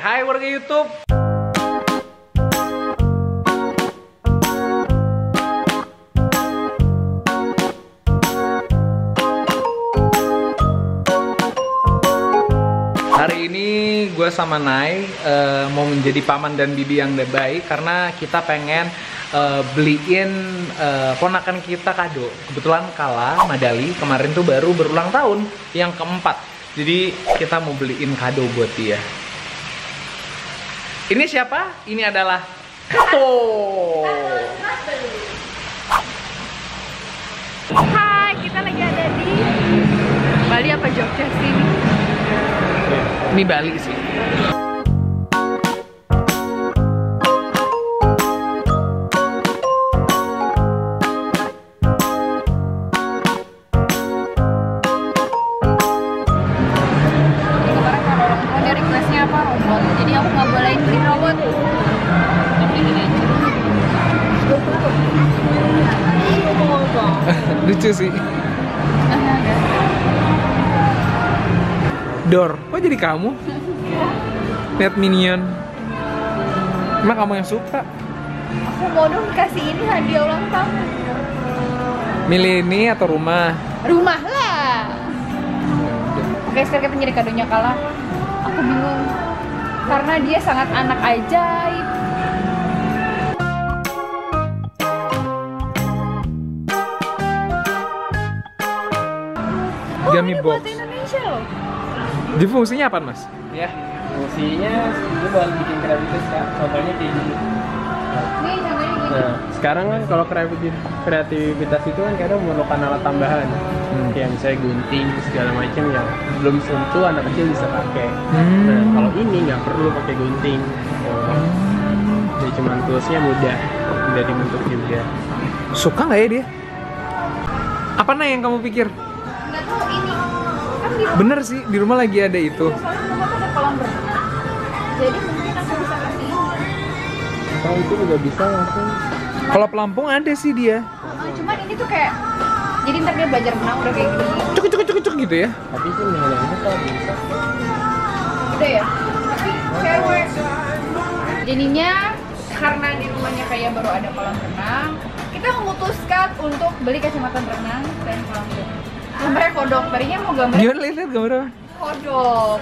Hai warga YouTube. Hari ini gue sama Nay mau menjadi paman dan bibi yang baik karena kita pengen beliin ponakan kita kado. Kebetulan Kala Madali kemarin tuh baru berulang tahun yang keempat. Jadi kita mau beliin kado buat dia. Ini siapa? Ini adalah Kato. Hai, kita lagi ada di Bali apa Jogja sih? Ini Bali sih. Jadi aku nggak bolehin beli robot. Lucu sih. Dor, kok jadi kamu? Lihat Minion. Emang kamu yang suka? Aku mau dong kasih ini hadiah ulang tahun. Milih ini atau rumah? Rumah lah. Oke, sekarang kita menjadi kadonya Kala. Aku bingung. Karena dia sangat anak ajaib. Gummy ini box. bahasa Indonesia loh. Di fungsinya apa, Mas? Ya, fungsinya itu buat bikin kreativitas kan. Contohnya kayak gini. Nih contohnya gini. Nah, sekarang kan kalau kreativitas itu kan kadang memerlukan alat tambahan. Kayak misalnya gunting segala macam yang belum tentu anak kecil bisa pakai. Nah, kalau ini nggak perlu pakai gunting. Jadi cuma toolsnya mudah, mudah dibentuk juga. Suka nggak ya dia? Apa yang kamu pikir? Nggak tahu ini. Kan di Bener sih, di rumah lagi ada itu. soalnya rumah tuh ada kolam berenang. Jadi mungkin aku bisa kasih ini. Kalau itu juga bisa langsung. Kalau pelampung ada sih dia. Cuman ini tuh kayak jadi ntar dia belajar berenang udah kayak gini. Cuk gitu ya. Tapi itu nih yang itu kalau bisa. Udah ya? Tapi cewek. Jadinya karena di rumahnya kayak baru ada kolam renang, kita memutuskan untuk beli kacamata berenang dan kolam renang. Gambarnya kodok, tadinya mau gambar Gimana lihat gambar apa? kodok.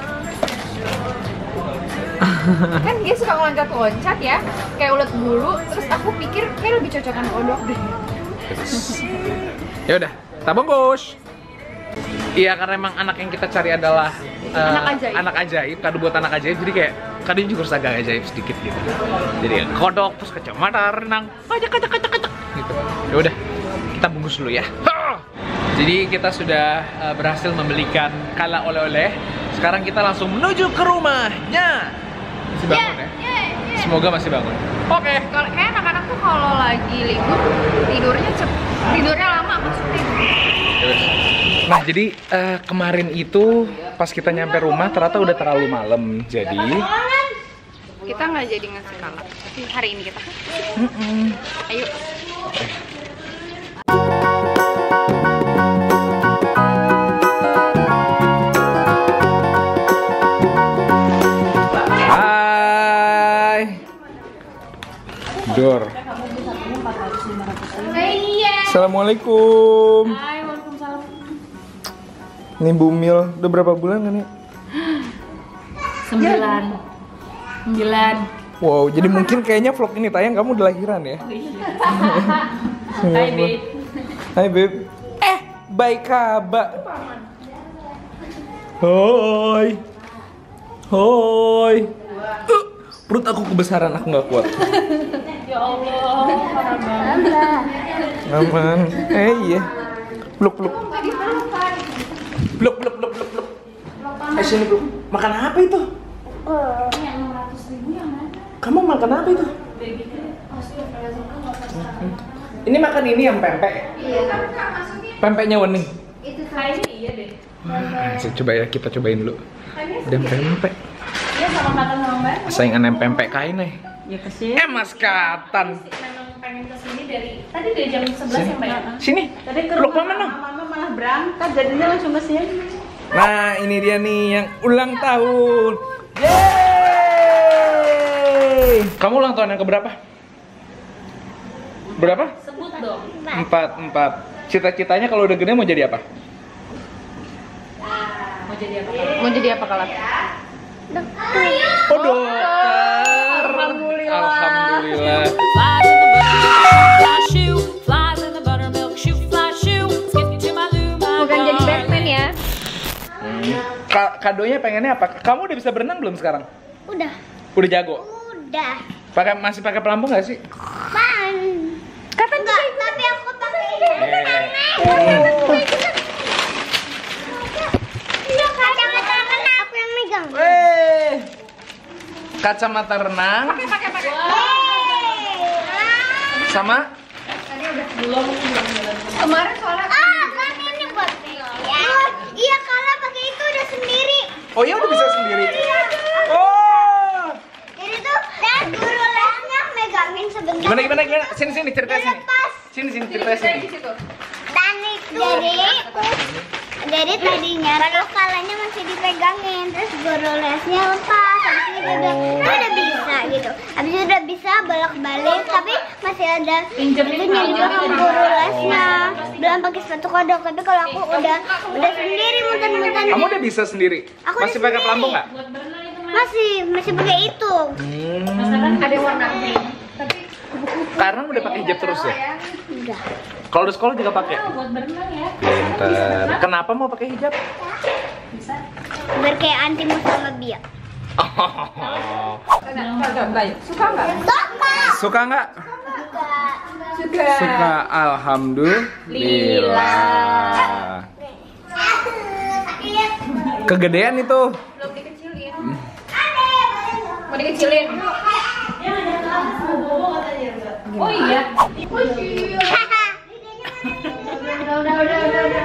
Kan dia suka loncat-loncat ya, kayak ulet bulu. Terus aku pikir kayak lebih cocokan kodok deh. Ya udah, kita bungkus. Iya, karena emang anak yang kita cari adalah anak ajaib, kado buat anak ajaib. Jadi kayak kadonya juga harus agak ajaib sedikit gitu. Jadi ya, kodok terus kacamata renang, kacak gitu. Ya udah, kita bungkus dulu ya. Jadi kita sudah berhasil membelikan Kala oleh-oleh. Sekarang kita langsung menuju ke rumahnya. Masih bangun ya? Semoga masih bangun. Oke. Kalau kayak anak-anak tuh kalau lagi libur tidurnya lama maksudnya. Nah jadi kemarin itu pas kita nyampe rumah ternyata udah terlalu malam. Jadi kita nggak jadi ngasih Kala, tapi hari ini kita. Ayo. Hai Dor. Assalamualaikum. Hai, waalaikumsalam. Ini Bumil, udah berapa bulan kan ya? 9. Wow, jadi mungkin kayaknya vlog ini tayang kamu udah lahiran ya? Hai, Beb. Hai Beb. Baik kabar. Hoi. Hoi. Perut aku kebesaran, aku nggak kuat. Ya Allah, parah banget. Aman. Iya. Peluk. Peluk. Sini peluk. Makan apa itu? Ini yang 600.000 yang mana? Kamu makan apa itu? Ini makan ini yang pempek. Iya, maksudnya Pempeknya Wening. itu kayaknya iya deh. Coba ya, kita cobain dulu. Dan pempek. Iya, sama makan sama Mbak. Saingan yang pempek kain nih. Ya kesini. Mas Katan. Memang pengen kesini dari tadi dari jam 11 ya Mbak ya? Sini. Tadi ke Peluk rumah mama dong. mama malah berangkat jadinya langsung kesini. Nah, ini dia nih yang ulang tahun. Yeay! Kamu ulang tahun yang keberapa? Berapa? Sebut dong. 4. Cita-citanya kalau udah gede mau jadi apa? Mau jadi apa kalau? Oh, dokter. Alhamdulillah. Alhamdulillah. Flies in the buttermilk, fly shoe. Flies in the buttermilk, shoe, fly shoe. Skip to my loo, my Bukan jadi Batman ya? Kadonya pengennya apa? Kamu udah bisa berenang belum sekarang? Udah. Udah jago? Udah. Masih pakai pelampung nggak sih? Pan. Kata enggak, tapi aku pakai ini. Iya, kacamata renang aku yang megang. Kacamata renang sama Kemarin soalnya Kan ini buat Iya, kalau pakai itu udah sendiri. oh iya udah bisa sendiri. Oh. Jadi tuh, dan guru lesnya megangin sebentar. Gimana? Sini ceritanya sini. Lepas. Sini ceritanya sini. di situ. Tanik jadi tadinya tuh kalanya masih dipegangin, terus guru lesnya lepas, habis itu udah bisa gitu, habis itu udah bisa bolak-balik, tapi masih ada pinjemnya di belakang guru lesnya, belum pakai sepatu kodok, tapi kalau aku udah sendiri muter-muter. Kamu udah bisa sendiri? Aku Masih udah pakai sendiri. pelampung nggak? Masih pakai itu. Ada yang warna pink. Tapi Karena udah pakai hijab terus ya? Enggak. Kalau di sekolah juga pakai? buat berenang ya. Pinter. Kenapa mau pakai hijab? Biar kayak anti Muslimabia. Suka nggak? Suka nggak? Suka. Suka. Alhamdulillah. Kegedean itu. Belum dikecilin. Mau dikecilin? Oh iya.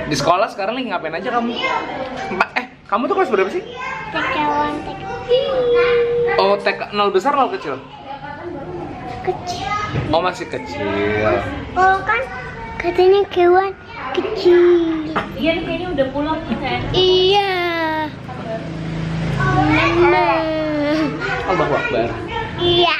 Di sekolah sekarang lagi ngapain aja kamu? Kamu tuh kelas berapa sih? Kecauan Oh, TK 0 besar 0 kecil? kecil. Oh, masih kecil. Oh kan katanya kewan kecil. Iya nih kayaknya udah pulang kan. Iya. Allahu Akbar. Iya.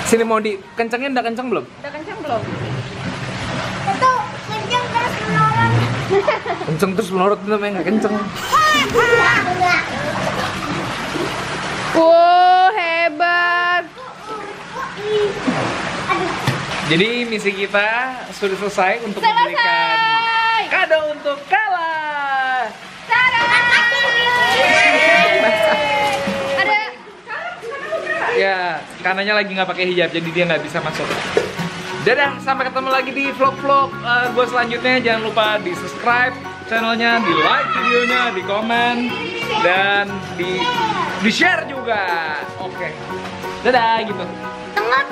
Sini mau dikencengin, udah kenceng belum? Udah kencang belum? Itu kencang terus menolong. Kenceng terus melorot itu namanya nggak kenceng. Wow, hebat. Jadi misi kita sudah selesai untuk memberikan kado untuk Kala. Ada Ya, kanannya lagi nggak pakai hijab, jadi dia nggak bisa masuk. Dadah, sampai ketemu lagi di vlog-vlog gue selanjutnya. Jangan lupa di subscribe channelnya, di like videonya, di komen, dan di share juga. Oke, dadah gitu. Tengah.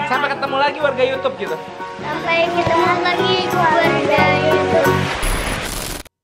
Sampai ketemu lagi warga YouTube gitu. Sampai ketemu lagi keluarga YouTube.